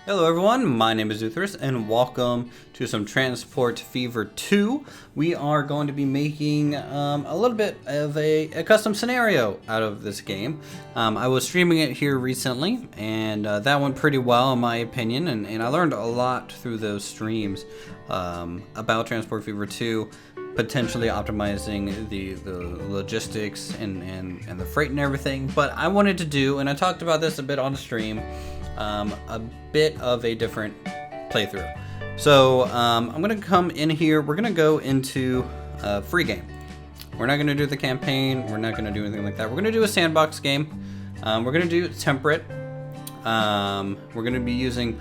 Hello everyone, my name is Uthris and welcome to some Transport Fever 2. We are going to be making a little bit of a custom scenario out of this game. I was streaming it here recently and that went pretty well in my opinion, and I learned a lot through those streams about Transport Fever 2, potentially optimizing the logistics and the freight and everything. But I wanted to do, and I talked about this a bit on the stream, a bit of a different playthrough. So I'm gonna come in here. We're gonna go into a free game. We're not gonna do the campaign. We're not gonna do anything like that. We're gonna do a sandbox game. We're gonna do temperate. We're gonna be using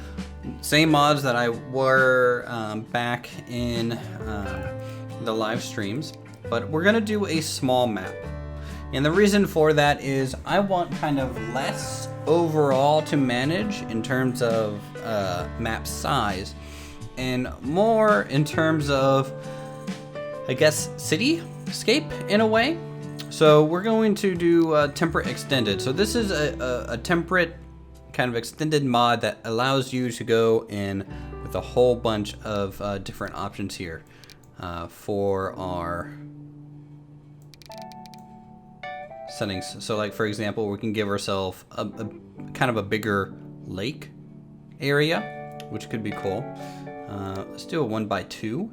same mods that I were back in the live streams, but we're gonna do a small map. And the reason for that is I want kind of less overall to manage in terms of map size and more in terms of, I guess, cityscape in a way. So we're going to do temperate extended. So this is a temperate kind of extended mod that allows you to go in with a whole bunch of different options here for our settings. So like, for example, we can give ourselves a kind of a bigger lake area, which could be cool. Let's do a 1x2,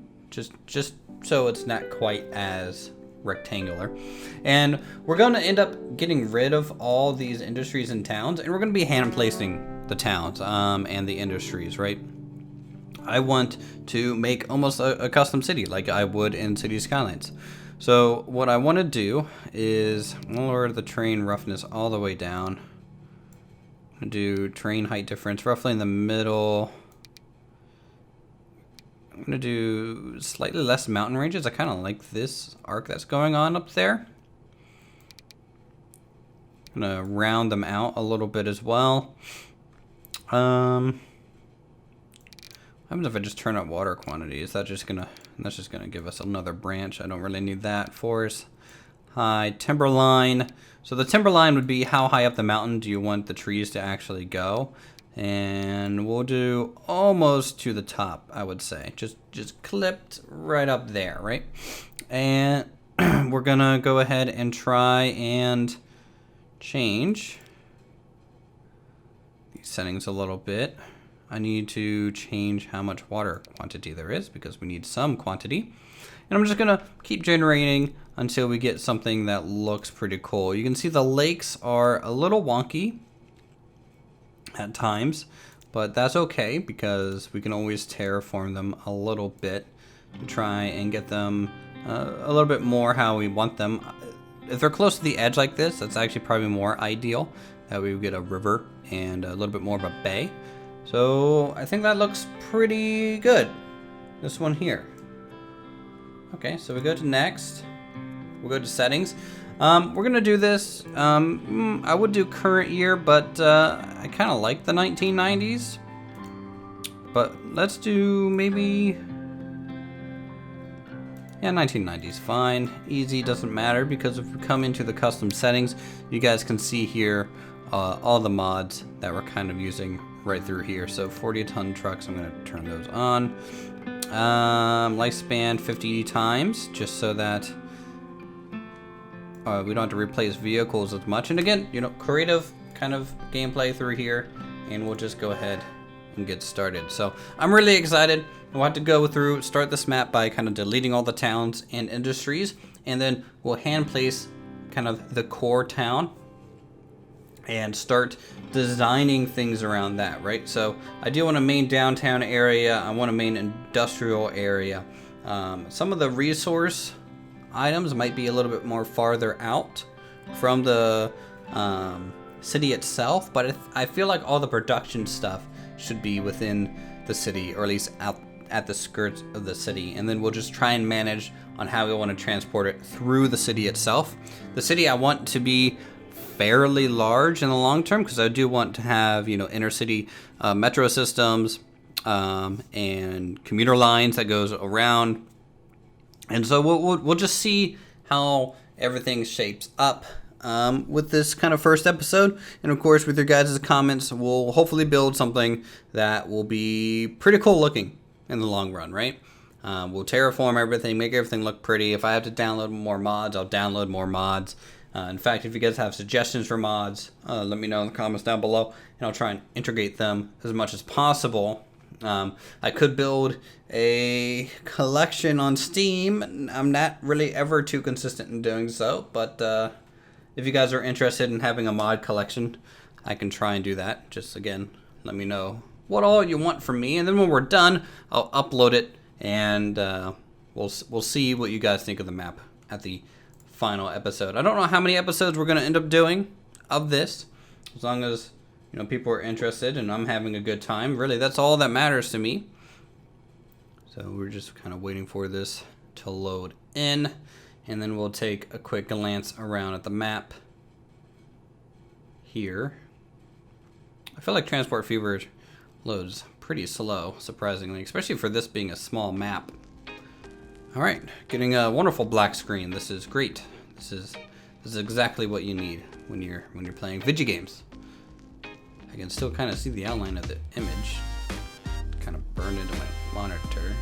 just so it's not quite as rectangular. And we're going to end up getting rid of all these industries and towns, and we're going to be hand placing the towns and the industries, right? I want to make almost a custom city like I would in City Skylines. So what I want to do is lower the terrain roughness all the way down. I'm going to do terrain height difference roughly in the middle. I'm going to do slightly less mountain ranges. I kind of like this arc that's going on up there. I'm going to round them out a little bit as well. What happens if I just turn up water quantity? Is that just gonna, that's just gonna give us another branch. I don't really need that. Forest high, timberline. So the timberline would be how high up the mountain do you want the trees to actually go? And we'll do almost to the top, I would say. Just clipped right up there, right? And we're gonna go ahead and try and change these settings a little bit. I need to change how much water quantity there is because we need some quantity. And I'm just gonna keep generating until we get something that looks pretty cool. You can see the lakes are a little wonky at times, but that's okay because we can always terraform them a little bit to try and get them a little bit more how we want them. If they're close to the edge like this, that's actually probably more ideal. That we would get a river and a little bit more of a bay. So I think that looks pretty good. This one here. Okay, so we go to next. We'll go to settings. We're gonna do this. I would do current year, but I kind of like the 1990s. But let's do maybe, yeah, 1990s, fine. Easy, doesn't matter, because if we come into the custom settings, you guys can see here all the mods that we're kind of using right through here. So 40-ton trucks, I'm going to turn those on. Lifespan 50 times, just so that we don't have to replace vehicles as much. And again, you know, creative kind of gameplay through here, and we'll just go ahead and get started. So I'm really excited. We'll have to go through, start this map by kind of deleting all the towns and industries, and then we'll hand place kind of the core town and start designing things around that, right? So I do want a main downtown area. I want a main industrial area. Some of the resource items might be a little bit more farther out from the city itself, but I feel like all the production stuff should be within the city, or at least out at the skirts of the city. And then we'll just try and manage on how we want to transport it through the city itself. The city I want to be fairly large in the long term, because I do want to have, you know, inner city metro systems and commuter lines that goes around. And so we'll just see how everything shapes up with this kind of first episode. And of course, with your guys' comments, we'll hopefully build something that will be pretty cool looking in the long run, right? We'll terraform everything, make everything look pretty. If I have to download more mods, I'll download more mods. In fact, if you guys have suggestions for mods, let me know in the comments down below, and I'll try and integrate them as much as possible. I could build a collection on Steam. I'm not really ever too consistent in doing so, but if you guys are interested in having a mod collection, I can try and do that. Just, again, let me know what all you want from me, and then when we're done, I'll upload it, and we'll see what you guys think of the map at the final episode. I don't know how many episodes we're going to end up doing of this, as long as people are interested and I'm having a good time. Really, that's all that matters to me. So we're just kind of waiting for this to load in, and then we'll take a quick glance around at the map here. I feel like Transport Fever loads pretty slow, surprisingly, especially for this being a small map. All right, getting a wonderful black screen. This is great. This is exactly what you need when you're playing video games. I can still kind of see the outline of the image. Kind of burned into my monitor.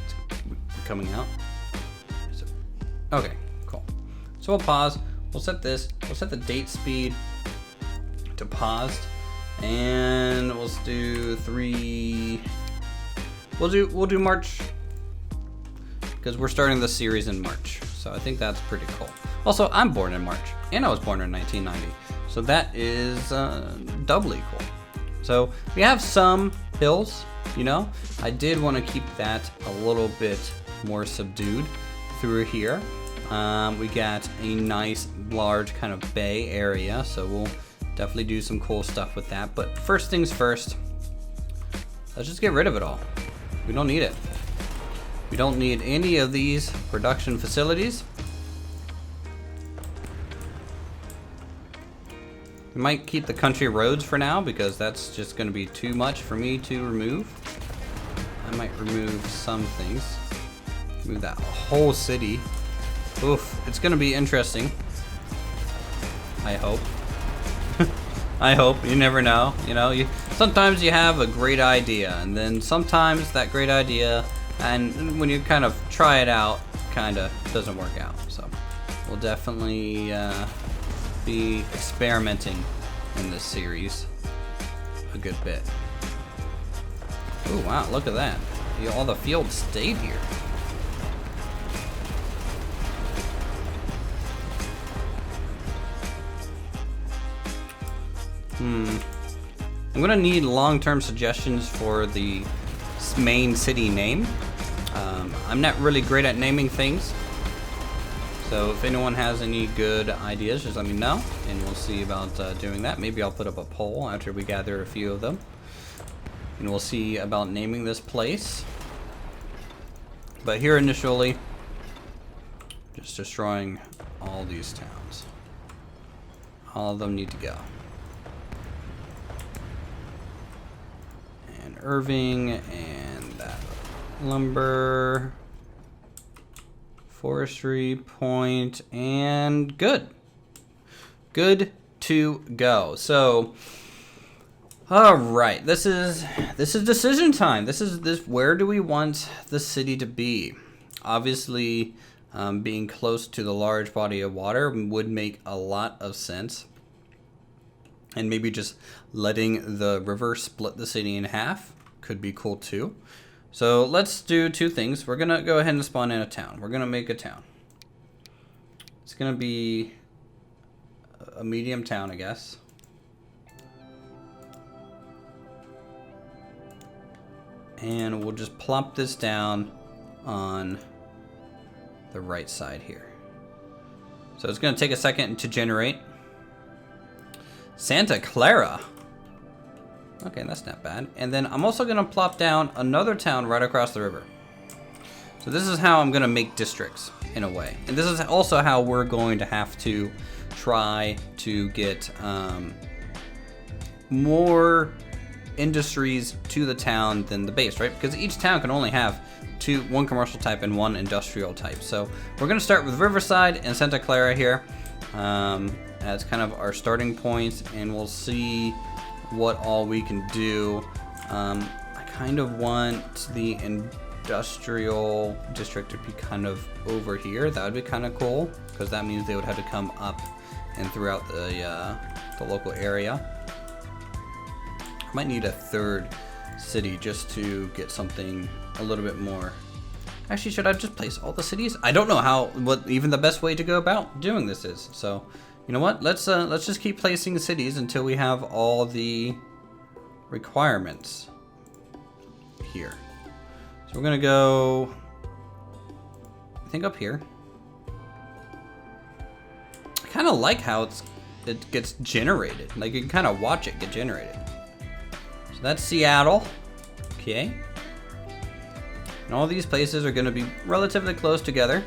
It's coming out. Okay, cool. So we'll pause. We'll set this. We'll set the date speed to paused, and we'll do 3. We'll do March, because we're starting this series in March. So I think that's pretty cool. Also, I'm born in March, and I was born in 1990. So that is doubly cool. So we have some hills, I did want to keep that a little bit more subdued through here. We got a nice large kind of bay area, so we'll definitely do some cool stuff with that. But first things first, let's just get rid of it all. We don't need it. We don't need any of these production facilities. We might keep the country roads for now, because that's just going to be too much for me to remove. I might remove some things. Move that whole city. Oof, it's going to be interesting. I hope. I hope. You never know. Sometimes you have a great idea, and then sometimes that great idea, and when you kind of try it out, kind of doesn't work out. So we'll definitely be experimenting in this series a good bit. Oh wow, look at that. All the fields stayed here. I'm gonna need long-term suggestions for the main city name. I'm not really great at naming things, so if anyone has any good ideas, just let me know, and we'll see about doing that. Maybe I'll put up a poll after we gather a few of them, and we'll see about naming this place. But here initially, just destroying all these towns. All of them need to go. And Irving, and that lumber, forestry point, and good to go. So all right, this is decision time. This where do we want the city to be? Obviously, being close to the large body of water would make a lot of sense, and maybe just letting the river split the city in half could be cool too. So let's do two things. We're gonna go ahead and spawn in a town. We're gonna make a town. It's gonna be a medium town, I guess. And we'll just plop this down on the right side here. So it's gonna take a second to generate. Santa Clara. Okay, that's not bad. And then I'm also gonna plop down another town right across the river. So this is how I'm gonna make districts in a way. And this is also how we're going to have to try to get more industries to the town than the base, right? Because each town can only have one commercial type and one industrial type. So we're gonna start with Riverside and Santa Clara here. as kind of our starting point, and we'll see what all we can do. I kind of want the industrial district to be kind of over here. That would be kind of cool, because that means they would have to come up and throughout the local area. I might need a third city just to get something a little bit more. Actually, should I just place all the cities? I don't know what even the best way to go about doing this is. So, you know what? Let's just keep placing cities until we have all the requirements here. So we're gonna go, I think, up here. I kind of like how it gets generated. Like, you can kind of watch it get generated. So that's Seattle. Okay. And all these places are going to be relatively close together.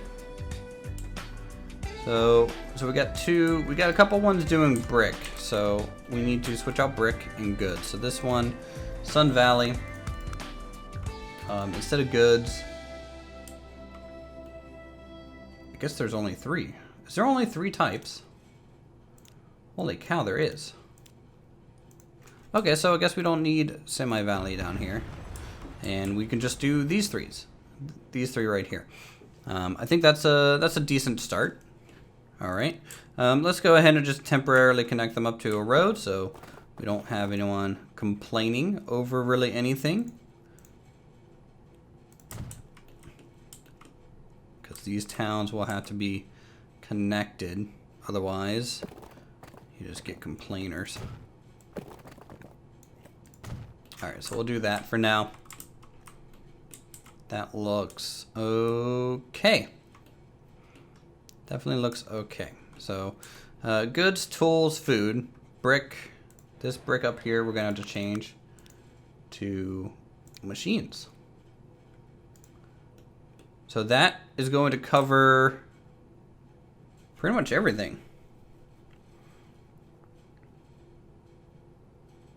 So we got a couple ones doing brick. So we need to switch out brick and goods. So this one, Sun Valley, instead of goods, I guess there's only 3. Is there only 3 types? Holy cow, there is. Okay, so I guess we don't need Semi Valley down here. And we can just do these 3s. These 3 right here. I think that's a decent start. All right. Let's go ahead and just temporarily connect them up to a road so we don't have anyone complaining over really anything. Because these towns will have to be connected. Otherwise, you just get complainers. All right, so we'll do that for now. That looks okay. Definitely looks okay. So, goods, tools, food, brick. This brick up here, we're gonna have to change to machines. So that is going to cover pretty much everything.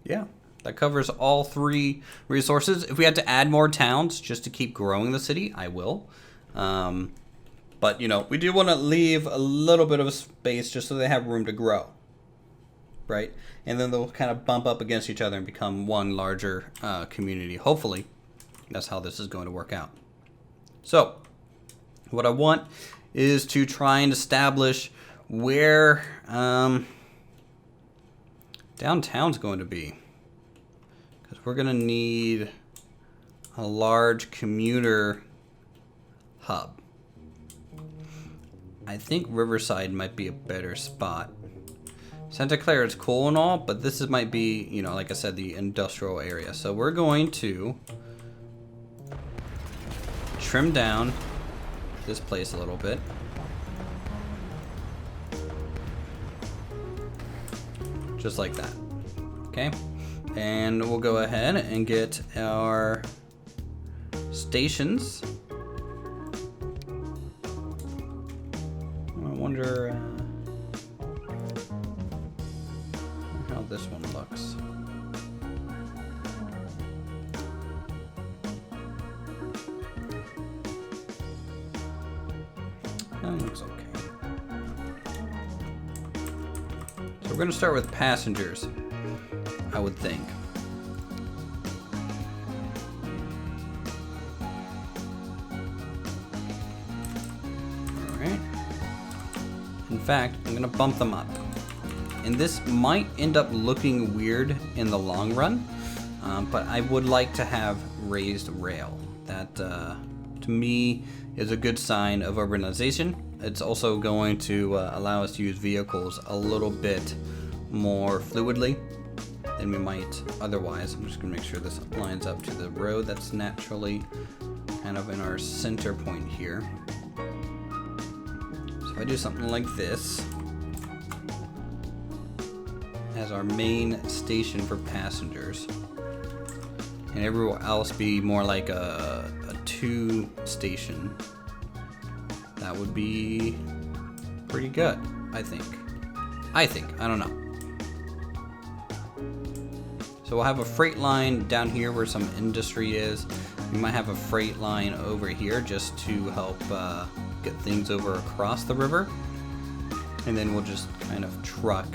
Yeah. That covers all 3 resources. If we had to add more towns just to keep growing the city, I will. But, you know, we do want to leave a little bit of space just so they have room to grow. Right? And then they'll kind of bump up against each other and become one larger community. Hopefully, that's how this is going to work out. So, what I want is to try and establish where downtown's going to be. Because we're going to need a large commuter hub. I think Riverside might be a better spot. Santa Clara is cool and all, but this might be, you know, like I said, the industrial area. So we're going to trim down this place a little bit. Just like that. Okay. And we'll go ahead and get our stations. I wonder how this one looks. That looks okay. So we're going to start with passengers, I would think. Alright. In fact, I'm going to bump them up. And this might end up looking weird in the long run, but I would like to have raised rail. That, to me, is a good sign of urbanization. It's also going to allow us to use vehicles a little bit more fluidly than we might otherwise. I'm just going to make sure this lines up to the road that's naturally kind of in our center point here. So if I do something like this as our main station for passengers, and everywhere else be more like a 2 station, that would be pretty good, I think. I don't know. So we'll have a freight line down here where some industry is. We might have a freight line over here just to help get things over across the river. and then we'll just kind of truck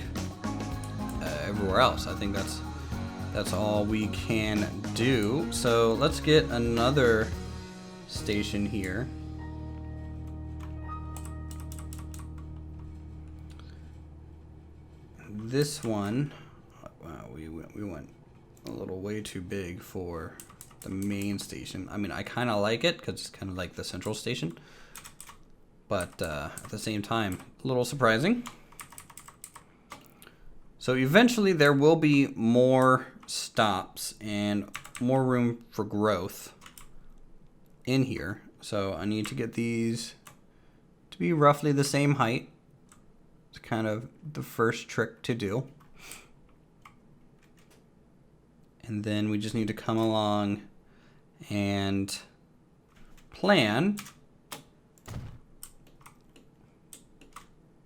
everywhere else. I think that's all we can do. So let's get another station here. This one, wow, we went a little way too big for the main station. I mean, I kind of like it because it's kind of like the central station, but at the same time, a little surprising. So eventually there will be more stops and more room for growth in here. So I need to get these to be roughly the same height. It's kind of the first trick to do. And then we just need to come along and plan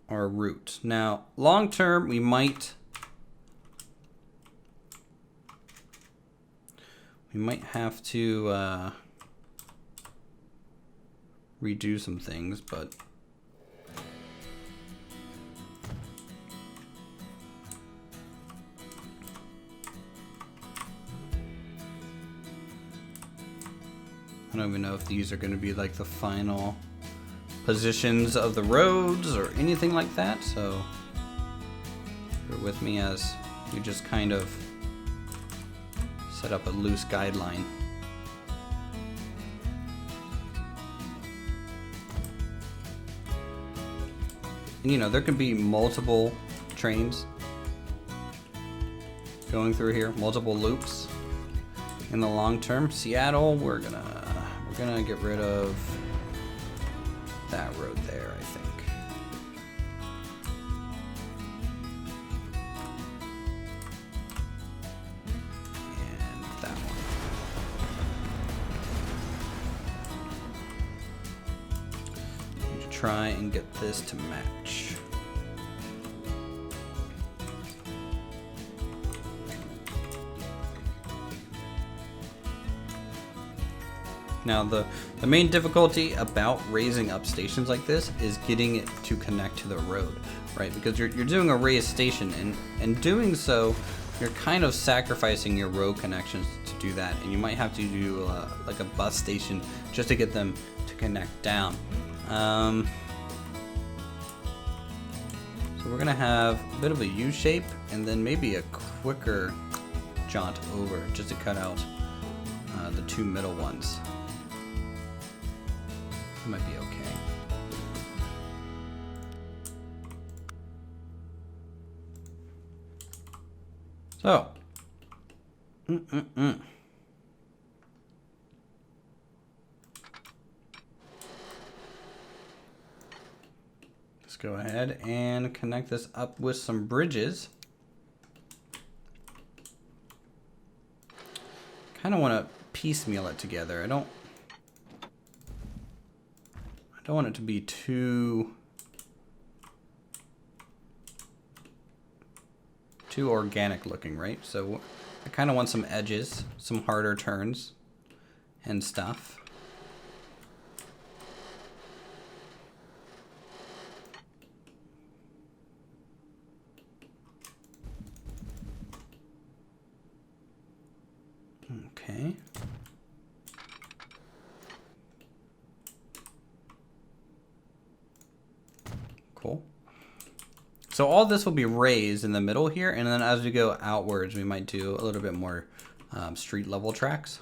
our route. Now, long term, we might have to redo some things, but I don't even know if these are going to be like the final positions of the roads or anything like that, so bear with me as we just kind of set up a loose guideline. And you know, there can be multiple trains going through here, multiple loops in the long term. Seattle, we're gonna get rid of that road there, I think. And that one. Need to try and get this to match. Now the main difficulty about raising up stations like this is getting it to connect to the road, right? Because you're doing a raised station, and doing so, you're kind of sacrificing your road connections to do that, and you might have to do like a bus station just to get them to connect down. So we're gonna have a bit of a U shape, and then maybe a quicker jaunt over just to cut out the two middle ones. Might be okay. So, let's go ahead and connect this up with some bridges. Kind of want to piecemeal it together. I don't want it to be too organic looking, right? So I kind of want some edges, some harder turns and stuff. Okay. Cool. So all this will be raised in the middle here, and then as we go outwards, we might do a little bit more street level tracks.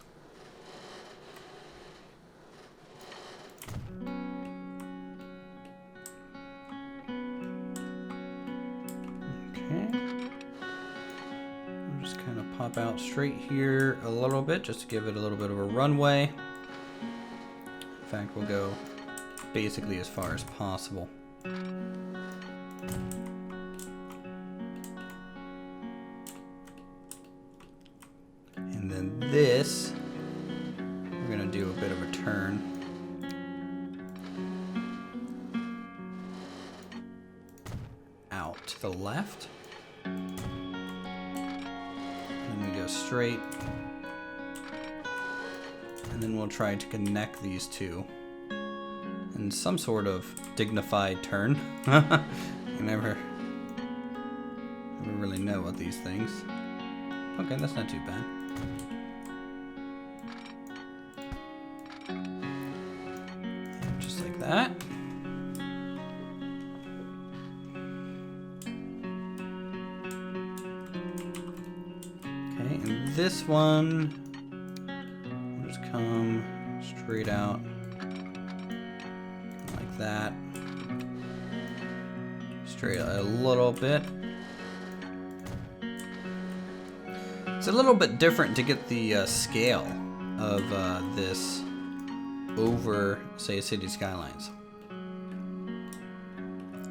Okay. I'll just kind of pop out straight here a little bit, just to give it a little bit of a runway. In fact, we'll go basically as far as possible. And then this, we're gonna do a bit of a turn. Out to the left. And then we go straight. And then we'll try to connect these two in some sort of dignified turn. You never really know what these things. Okay, that's not too bad. Just like that. Okay, and this one will just come straight out like that. Straight a little bit. It's a little bit different to get the scale of this over, say, city skylines.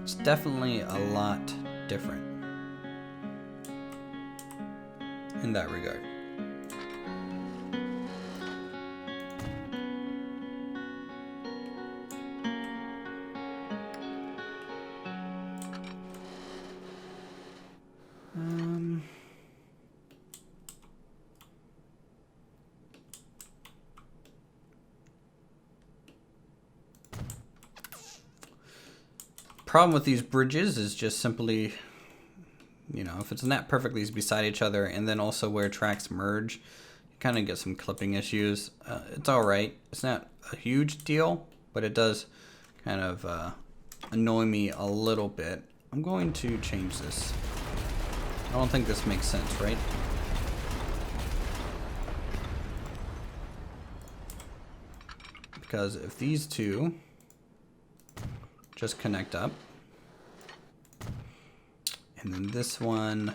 It's definitely a lot different in that regard. Problem with these bridges is just simply, you know, if it's not perfectly beside each other, and then also where tracks merge, you kind of get some clipping issues. It's all right. It's not a huge deal, but it does kind of annoy me a little bit. I'm going to change this. I don't think this makes sense, right? Because if these two just connect up, and then this one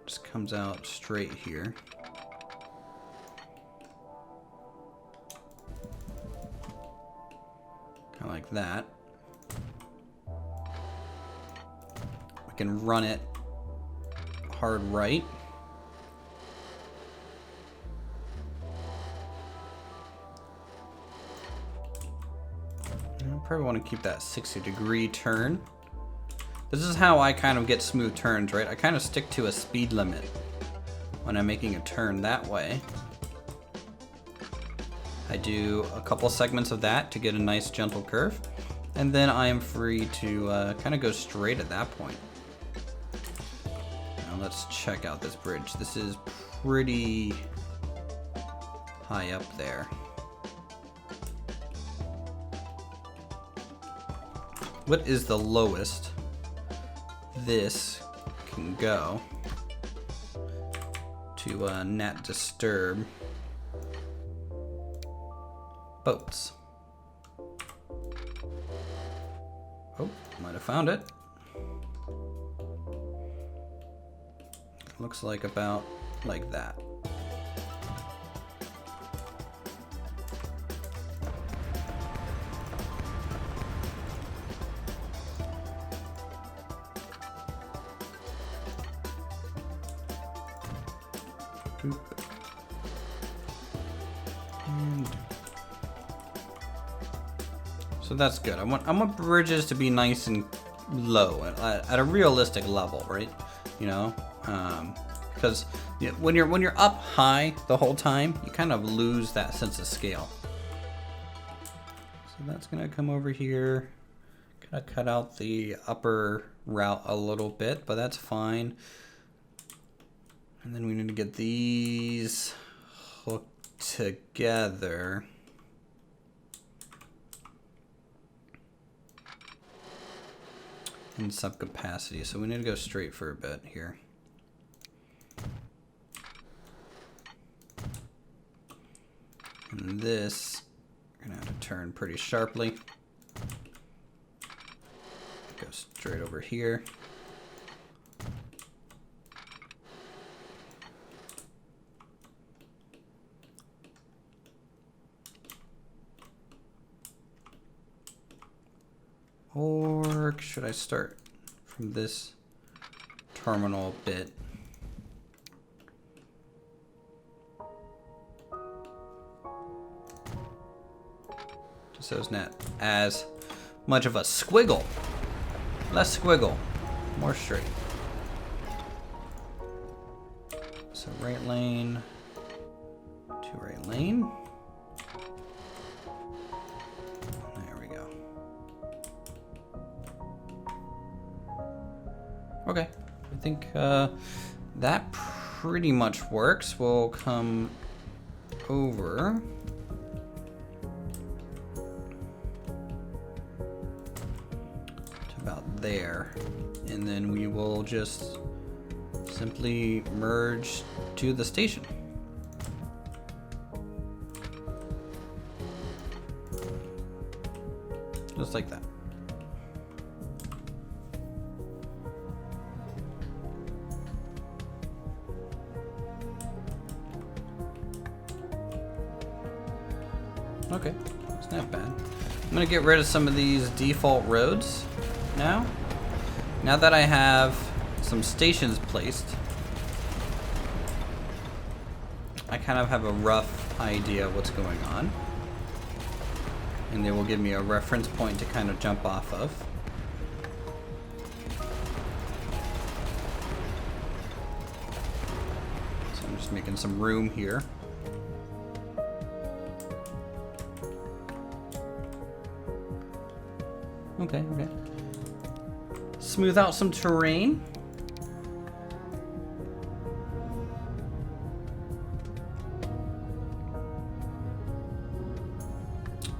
just comes out straight here. Kind of like that. We can run it hard right. Probably want to keep that 60-degree turn. This is how I kind of get smooth turns, right? I kind of stick to a speed limit when I'm making a turn that way. I do a couple segments of that to get a nice gentle curve, and then I am free to kind of go straight at that point. Now let's check out this bridge. This is pretty high up there. What is the lowest this can go to not disturb boats? Oh, might have found it. Looks like about like that. And so that's good. I want bridges to be nice and low at a realistic level, right? You know, because when you're up high the whole time, you kind of lose that sense of scale. So that's gonna come over here. Gotta cut out the upper route a little bit, but that's fine. And then we need to get these hooked together. In some capacity, so we need to go straight for a bit here. And this, we're gonna have to turn pretty sharply. Go straight over here. Or should I start from this terminal bit? Just so it's not as much of a squiggle. Less squiggle, more straight. So right lane to right lane. Okay, I think that pretty much works. We'll come over. To about there. And then we will just simply merge to the station. Just like that. Okay, it's not bad. I'm gonna get rid of some of these default roads now. Now that I have some stations placed, I kind of have a rough idea of what's going on. And they will give me a reference point to kind of jump off of. So I'm just making some room here. Okay, okay. Smooth out some terrain.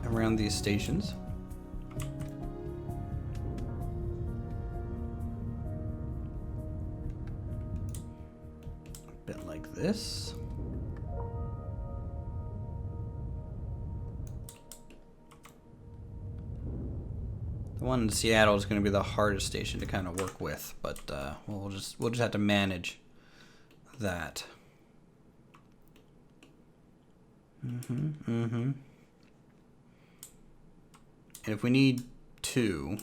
Around these stations. A bit like this. The one in Seattle is going to be the hardest station to kind of work with, but we'll just have to manage that. And if we need 2,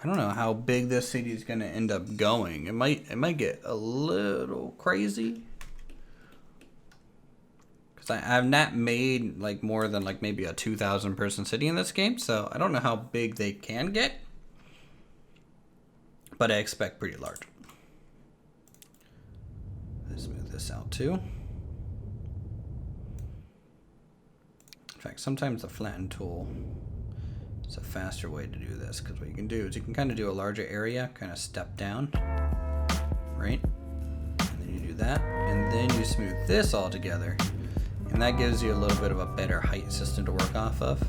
I don't know how big this city is going to end up going. It might get a little crazy. Because I've not made like more than like maybe a 2,000 person city in this game, so I don't know how big they can get. But I expect pretty large. Let's move this out too. In fact, sometimes the flatten tool is a faster way to do this, because what you can do is you can kind of do a larger area, kind of step down, right? And then you do that, and then you smooth this all together, and that gives you a little bit of a better height system to work off of.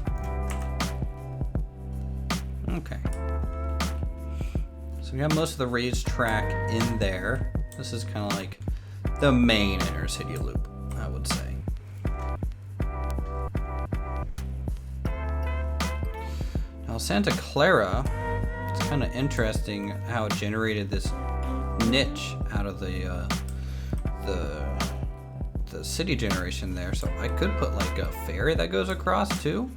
Okay. So we have most of the racetrack in there. This is kind of like the main inner city loop, I would say. Now Santa Clara, it's kind of interesting how it generated this niche out of the city generation there. So I could put like a ferry that goes across too.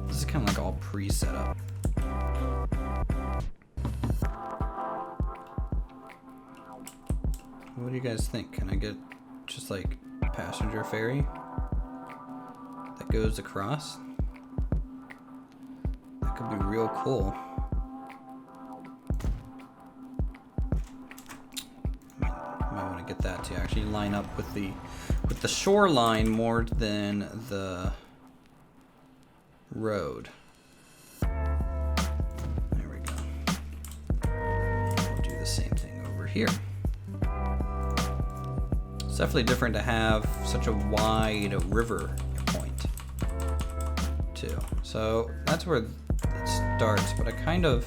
This is kind of like all pre-set up. What do you guys think? Can I get just like a passenger ferry that goes across? That could be real cool. Might want to get that to actually line up with the shoreline more than the road. There we go. We'll do the same thing over here. It's definitely different to have such a wide river point too. So that's where it starts, but I kind of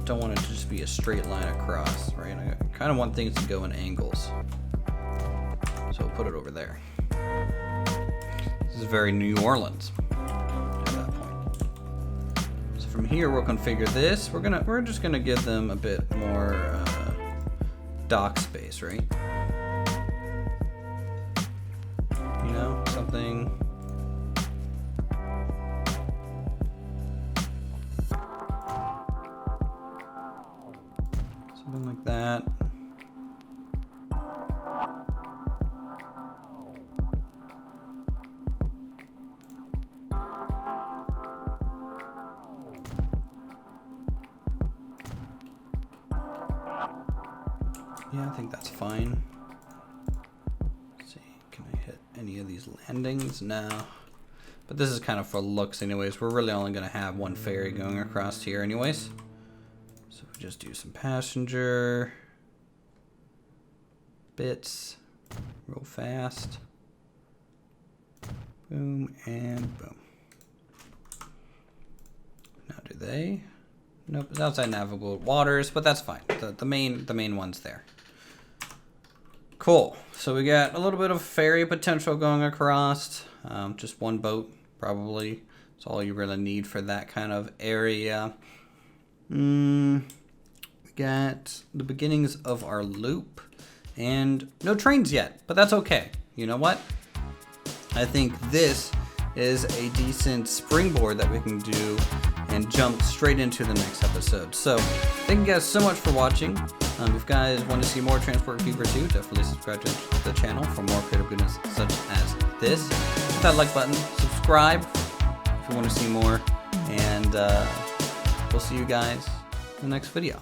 don't want it to just be a straight line across, right? I kind of want things to go in angles. So we'll put it over there. This is very New Orleans at that point. So from here we'll configure this. We're just gonna give them a bit more dock space, right? You know, something like that. Yeah, I think that's fine. Let's see, can I hit any of these landings? No. But this is kind of for looks anyways. We're really only going to have one ferry going across here anyways. So we just do some passenger bits real fast. Boom and boom. Now do they? Nope, it's outside navigable waters, but that's fine. The main one's there. Cool. So we got a little bit of ferry potential going across. Just one boat, probably. That's all you really need for that kind of area. We got the beginnings of our loop. And no trains yet, but that's okay. You know what? I think this is a decent springboard that we can do and jump straight into the next episode. So thank you guys so much for watching. If you guys want to see more Transport Fever 2, definitely subscribe to the channel for more creative goodness such as this. Hit that like button, subscribe if you want to see more, and we'll see you guys in the next video.